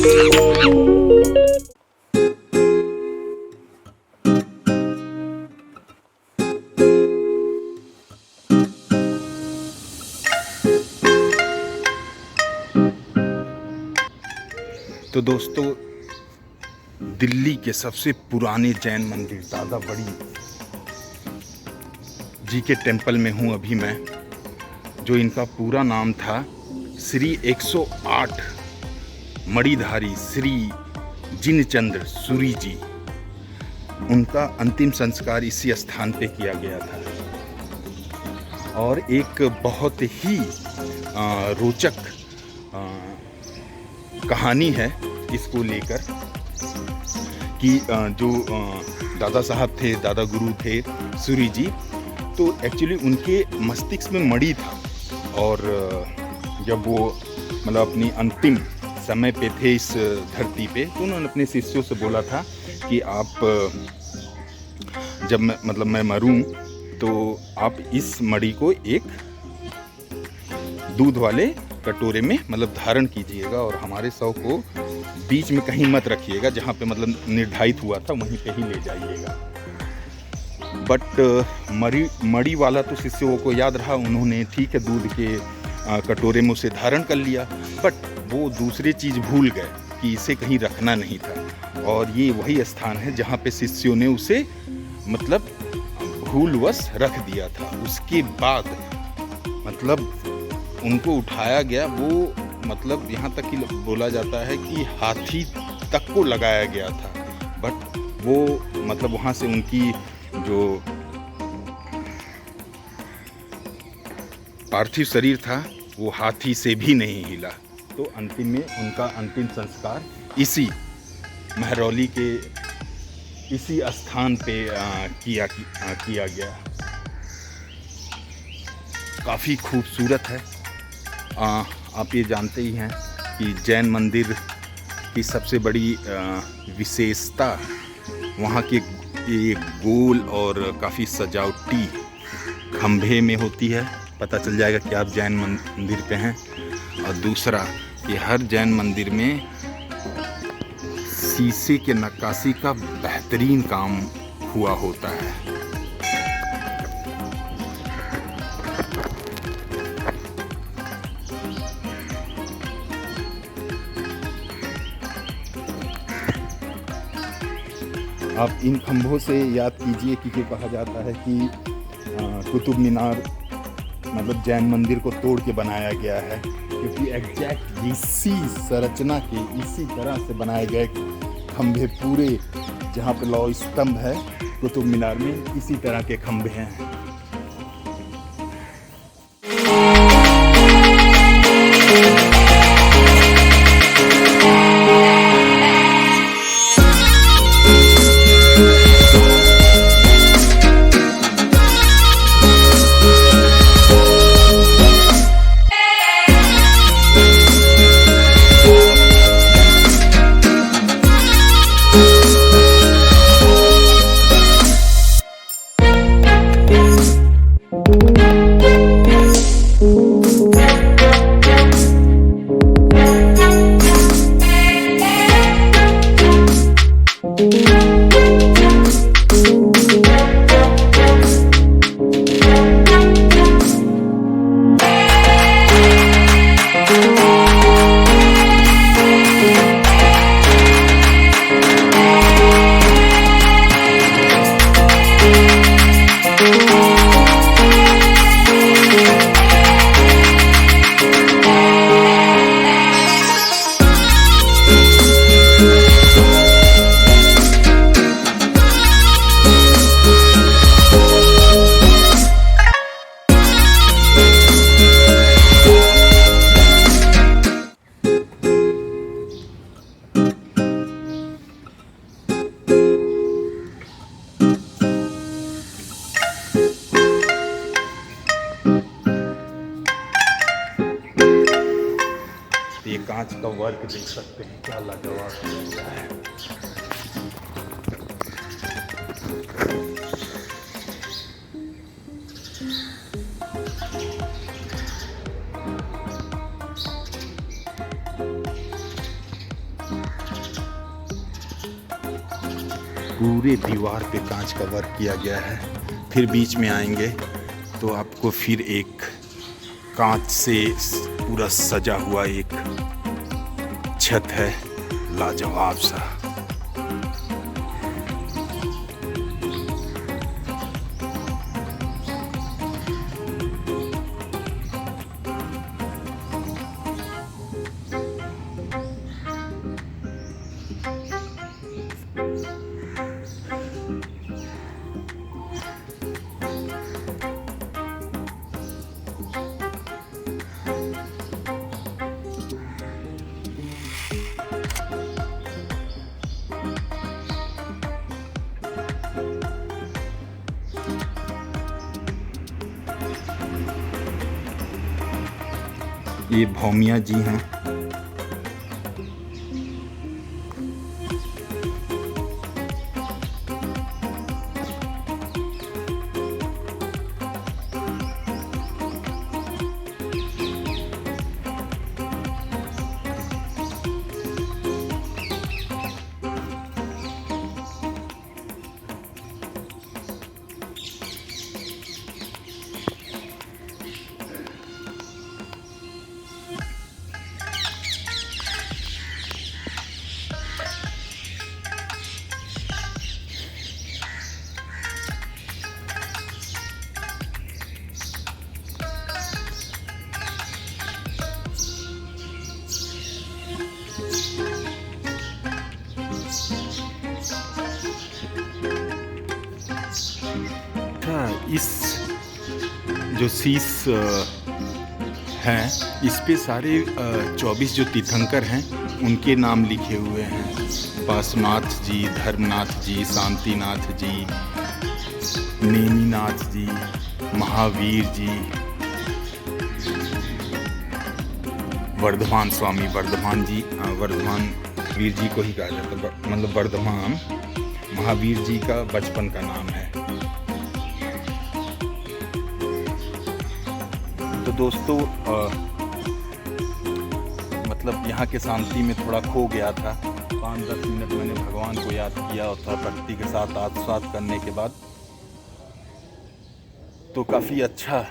तो दोस्तों, दिल्ली के सबसे पुराने जैन मंदिर दादा बड़ी जी के टेम्पल में हूँ अभी मैं। जो इनका पूरा नाम था श्री 108 मणिधारी श्री जिनचंद्र सूरी जी। उनका अंतिम संस्कार इसी स्थान पे किया गया था। और एक बहुत ही रोचक कहानी है इसको लेकर कि जो दादा साहब थे, दादा गुरु थे सूरी जी, तो एक्चुअली उनके मस्तिष्क में मणि था। और जब वो मतलब अपनी अंतिम समय पे थे इस धरती पे, तो उन्होंने अपने शिष्यों से बोला था कि आप जब मैं मरूं तो आप इस मणि को एक दूध वाले कटोरे में धारण कीजिएगा और हमारे शव को बीच में कहीं मत रखिएगा, जहाँ पे निर्धारित हुआ था वहीं पे ही ले जाइएगा। बट मणि वाला तो शिष्यों को याद रहा, उन्होंने ठीक है दूध के कटोरे में उसे धारण कर लिया, बट वो दूसरी चीज़ भूल गए कि इसे कहीं रखना नहीं था। और ये वही स्थान है जहाँ पे शिष्यों ने उसे भूलवश रख दिया था। उसके बाद उनको उठाया गया, वो यहाँ तक कि बोला जाता है कि हाथी तक को लगाया गया था। बट वो वहाँ से उनकी जो पार्थिव शरीर था वो हाथी से भी नहीं हिला। तो अंतिम में उनका अंतिम संस्कार इसी महरौली के इसी स्थान पे किया गया। काफ़ी खूबसूरत है। आप ये जानते ही हैं कि जैन मंदिर की सबसे बड़ी विशेषता वहाँ के ये गोल और काफ़ी सजावटी खंभे में होती है। पता चल जाएगा कि आप जैन मंदिर पे हैं। और दूसरा कि हर जैन मंदिर में शीशे के नक्काशी का बेहतरीन काम हुआ होता है। आप इन खंभों से याद कीजिए कि कहा जाता है कि कुतुब मीनार जैन मंदिर को तोड़ के बनाया गया है, क्योंकि एग्जैक्ट इसी संरचना के इसी तरह से बनाए गए खंभे पूरे जहाँ पे लौह स्तंभ है कुतुब मीनार में, इसी तरह के खंभे हैं। ये कांच का वर्क देख सकते हैं, क्या लाजवाब है। पूरे दीवार पे कांच का वर्क किया गया है। फिर बीच में आएंगे तो आपको फिर एक कांच से पूरा सजा हुआ एक छत है, लाजवाब सा। ये भौमिया जी हैं। इस जो शीश हैं इस पे सारे 24 जो तीर्थंकर हैं उनके नाम लिखे हुए हैं। पार्श्वनाथ जी, धर्मनाथ जी, शांतिनाथ जी, नेमिनाथ जी, महावीर जी, वर्धमान स्वामी, वर्धमान जी, वर्धमान वीर जी को ही कहा जाता है, मतलब वर्धमान महावीर जी का बचपन का नाम है। तो दोस्तों मतलब यहाँ के शांति में थोड़ा खो गया था। 5-10 मिनट मैंने भगवान को याद किया और था भक्ति के साथ आत्मसात करने के बाद तो काफ़ी अच्छा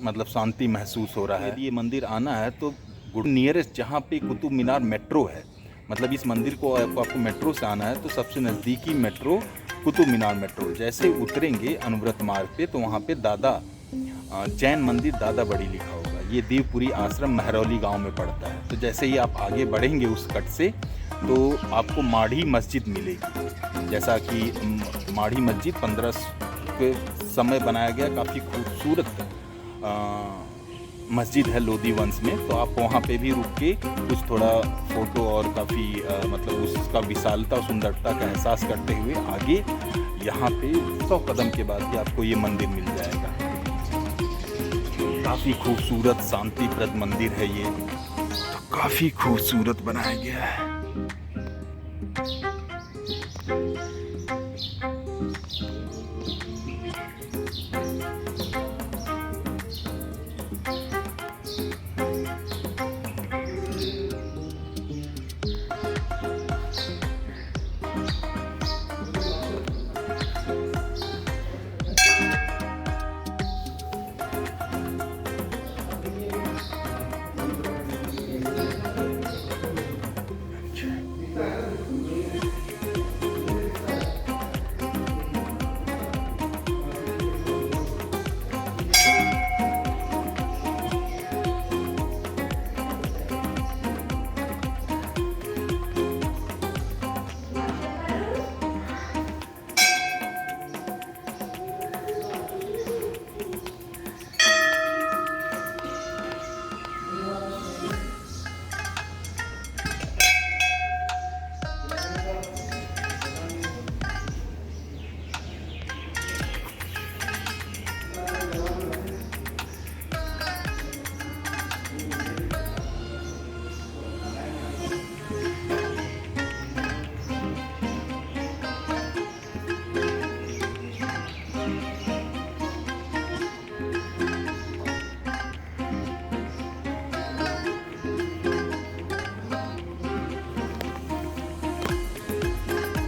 मतलब शांति महसूस हो रहा है। यदि ये मंदिर आना है तो नियरेस्ट जहाँ पे कुतुब मीनार मेट्रो है, मतलब इस मंदिर को आपको मेट्रो से आना है तो सबसे नज़दीकी मेट्रो कुतुब मीनार मेट्रो। जैसे उतरेंगे अनुव्रत मार्ग पे तो वहाँ पे दादा जैन मंदिर दादा बड़ी लिखा होगा। ये देवपुरी आश्रम महरौली गांव में पड़ता है। तो जैसे ही आप आगे बढ़ेंगे उस कट से तो आपको माढ़ी मस्जिद मिलेगी। जैसा कि माढ़ी मस्जिद 15 के समय बनाया गया, काफ़ी खूबसूरत मस्जिद है लोधी वंश में। तो आप वहाँ पे भी रुक के कुछ थोड़ा फ़ोटो और काफ़ी मतलब उसका विशालता और सुंदरता का एहसास करते हुए आगे यहाँ पे 100 कदम के बाद ही आपको ये मंदिर मिल जाएगा। काफ़ी खूबसूरत शांतिप्रद मंदिर है ये, तो काफ़ी खूबसूरत बनाया गया है।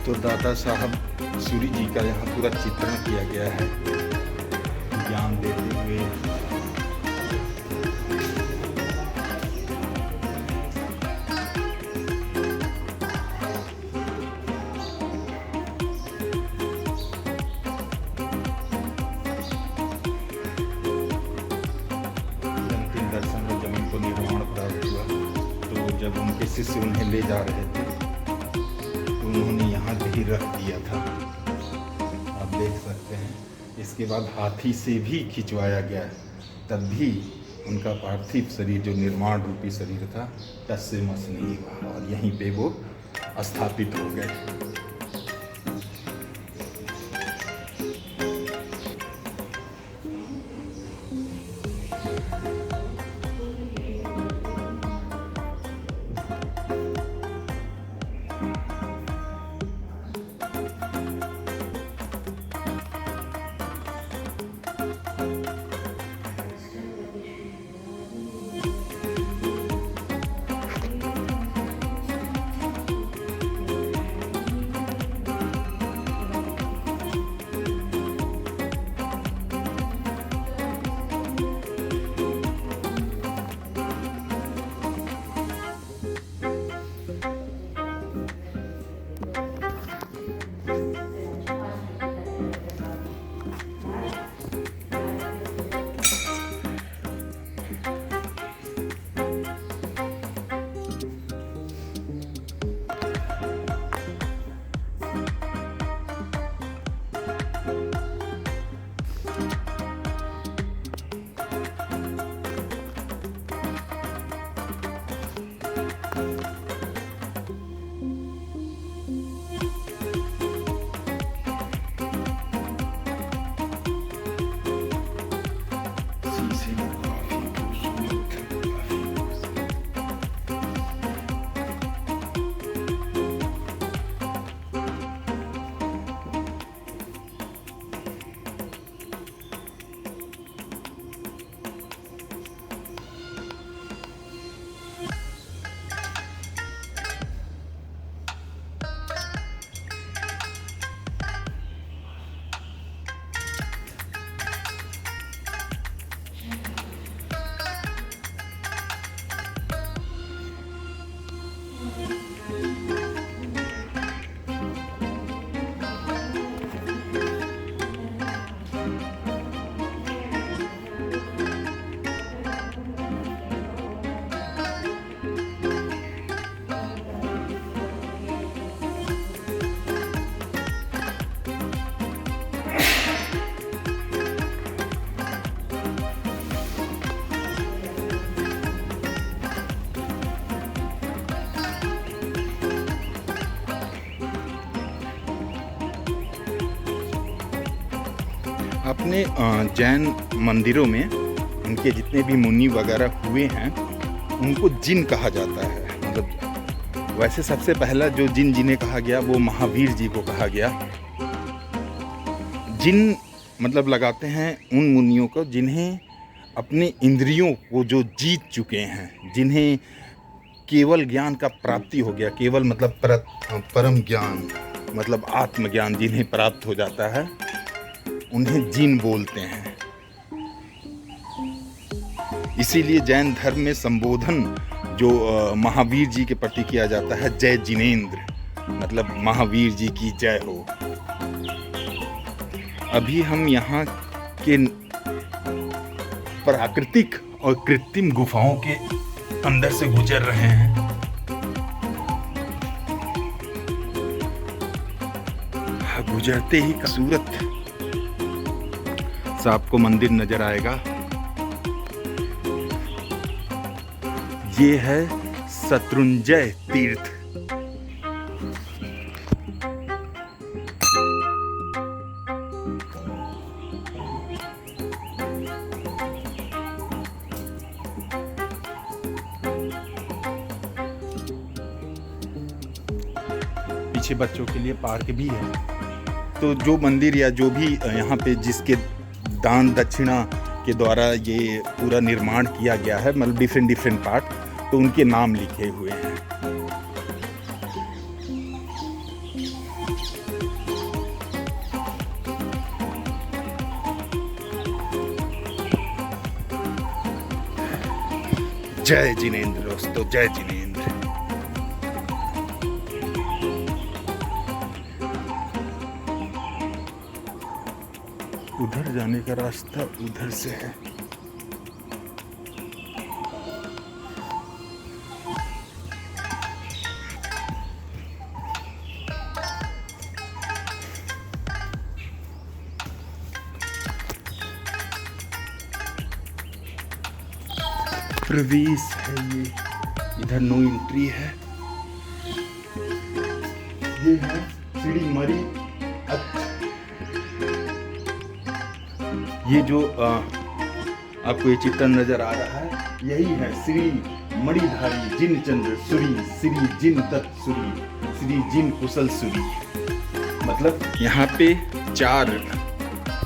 तो दादा साहब सूर्य जी का यहाँ पूरा चित्रण किया गया है ज्ञान देते हुए। अंतिम दर्शन में जब उनको निर्वाण प्राप्त हुआ तो जब उनके शिष्य उन्हें ले जा रहे थे तो उन्होंने यहाँ भी रख दिया था, आप देख सकते हैं। इसके बाद हाथी से भी खिंचवाया गया, तब भी उनका पार्थिव शरीर जो निर्माण रूपी शरीर था टस से मस नहीं हुआ और यहीं पे वो स्थापित हो गए। अपने जैन मंदिरों में उनके जितने भी मुनि वगैरह हुए हैं उनको जिन कहा जाता है। मतलब वैसे सबसे पहला जो जिन जिन्हें कहा गया वो महावीर जी को कहा गया। जिन मतलब लगाते हैं उन मुनियों को जिन्हें अपने इंद्रियों को जो जीत चुके हैं, जिन्हें केवल ज्ञान का प्राप्ति हो गया। केवल मतलब परम ज्ञान मतलब आत्मज्ञान जिन्हें प्राप्त हो जाता है उन्हें जिन बोलते हैं। इसीलिए जैन धर्म में संबोधन जो महावीर जी के प्रति किया जाता है, जय जिनेंद्र, मतलब महावीर जी की जय हो। अभी हम यहाँ के प्राकृतिक और कृत्रिम गुफाओं के अंदर से गुजर रहे हैं। गुजरते ही खूबसूरत सा आपको मंदिर नजर आएगा। ये है शत्रुंजय तीर्थ। पीछे बच्चों के लिए पार्क भी है। तो जो मंदिर या जो भी यहाँ पे जिसके दान दक्षिणा के द्वारा ये पूरा निर्माण किया गया है, मतलब डिफरेंट पार्ट, तो उनके नाम लिखे हुए हैं। जय जिनेंद्र दोस्तों, जय जिनेंद्र। उधर जाने का रास्ता उधर से है। प्रवेश है ये, इधर नो एंट्री है। ये है श्री मरी। ये जो आपको ये चित्र नजर आ रहा है, यही है श्री मणिधारी जिन चंद्र सूरी, श्री जिन तत्सुरी, श्री जिन कुशल सूरी। मतलब यहाँ पे 4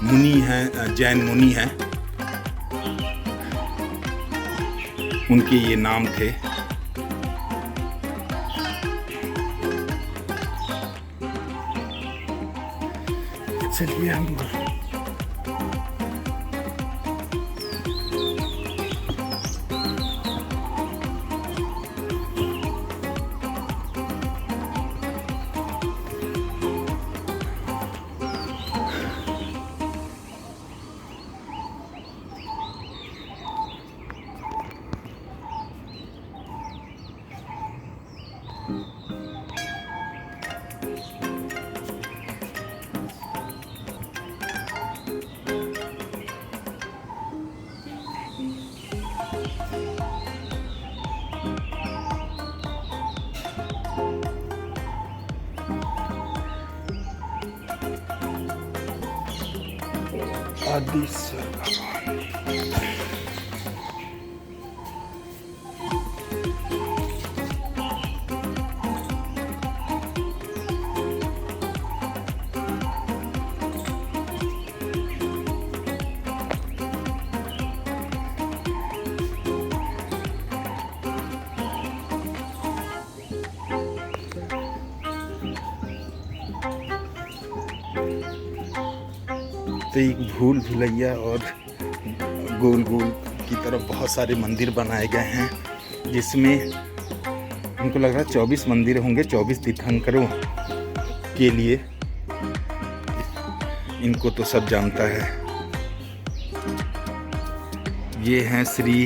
मुनि हैं, जैन मुनि हैं, उनके ये नाम थे। चलिए हम आदिश्वर भगवान। तो एक भूल भुलैया और गोल गोल की तरफ बहुत सारे मंदिर बनाए गए हैं, जिसमें हमको लग रहा है 24 मंदिर होंगे 24 तीर्थंकरों के लिए। इनको तो सब जानता है। ये हैं श्री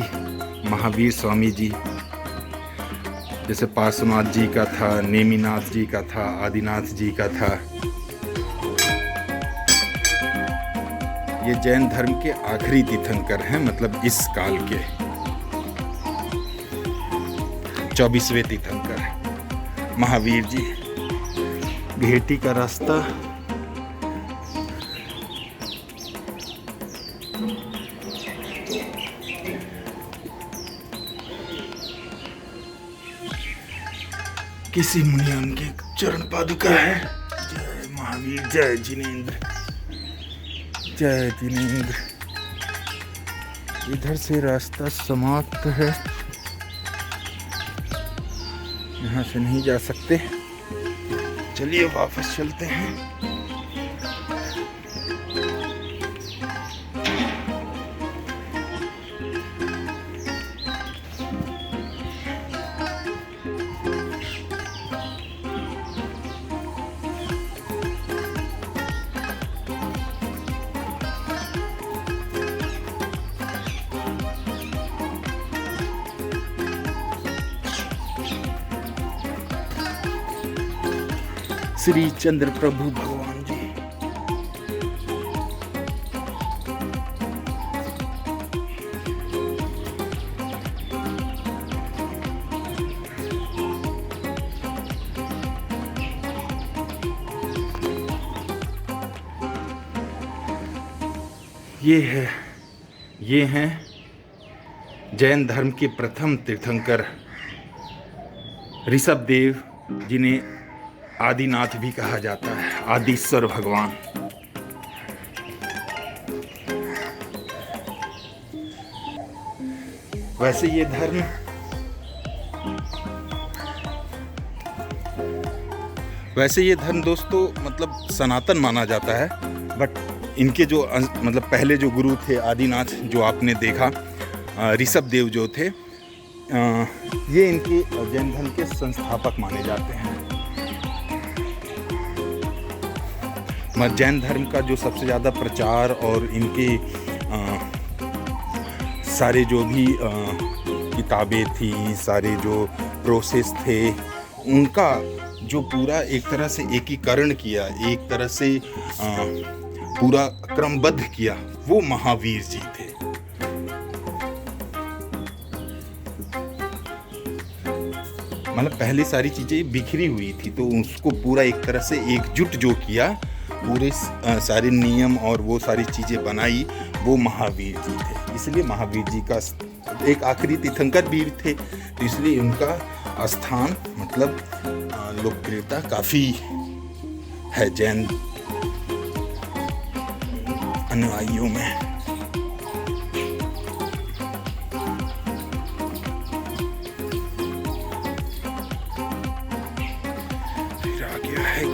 महावीर स्वामी जी, जैसे पार्श्वनाथ जी का था, नेमिनाथ जी का था, आदिनाथ जी का था। ये जैन धर्म के आखिरी तीर्थंकर हैं, मतलब इस काल के 24वें तीर्थंकर महावीर जी। घेटी का रास्ता किसी मुनियान के चरण पादुका है। जय महावीर, जय जिनेंद्र, जय जिनेंद्र। इधर से रास्ता समाप्त है, यहाँ से नहीं जा सकते। चलिए वापस चलते हैं। श्री चंद्र प्रभु भगवान जी। ये हैं जैन धर्म के प्रथम तीर्थंकर ऋषभ देव, जिन्हें आदिनाथ भी कहा जाता है, आदिश्वर भगवान। वैसे ये धर्म दोस्तों मतलब सनातन माना जाता है, बट इनके जो मतलब पहले जो गुरु थे आदिनाथ, जो आपने देखा ऋषभ देव जो थे, ये इनके जैन धर्म के संस्थापक माने जाते हैं। जैन धर्म का जो सबसे ज़्यादा प्रचार और इनके सारे जो भी किताबें थी, सारे जो प्रोसेस थे, उनका जो पूरा एक तरह से एकीकरण किया, एक तरह से पूरा क्रमबद्ध किया, वो महावीर जी थे। मतलब पहले सारी चीज़ें बिखरी हुई थी, तो उसको पूरा एक तरह से एकजुट जो किया, पूरे सारे नियम और वो सारी चीज़ें बनाई, वो महावीर जी थे। इसलिए महावीर जी का एक आखिरी तीर्थंकर भी थे, तो इसलिए उनका स्थान मतलब लोकप्रियता काफ़ी है जैन अनुयायियों में। फिर आ गया है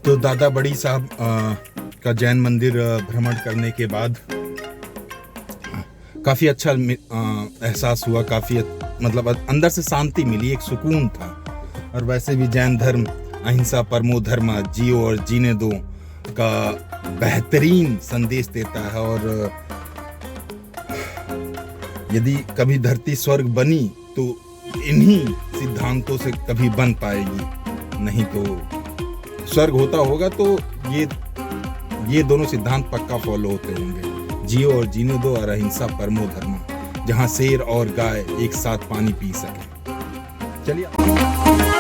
तो दादा बड़ी साहब का जैन मंदिर भ्रमण करने के बाद काफ़ी अच्छा एहसास हुआ, काफ़ी मतलब अंदर से शांति मिली, एक सुकून था। और वैसे भी जैन धर्म अहिंसा परमो धर्म, जियो और जीने दो का बेहतरीन संदेश देता है। और यदि कभी धरती स्वर्ग बनी तो इन्हीं सिद्धांतों से कभी बन पाएगी, नहीं तो स्वर्ग होता होगा तो ये दोनों सिद्धांत पक्का फॉलो होते होंगे, जियो और जीने दो और अहिंसा परमो धर्म, जहाँ शेर और गाय एक साथ पानी पी सके। चलिए।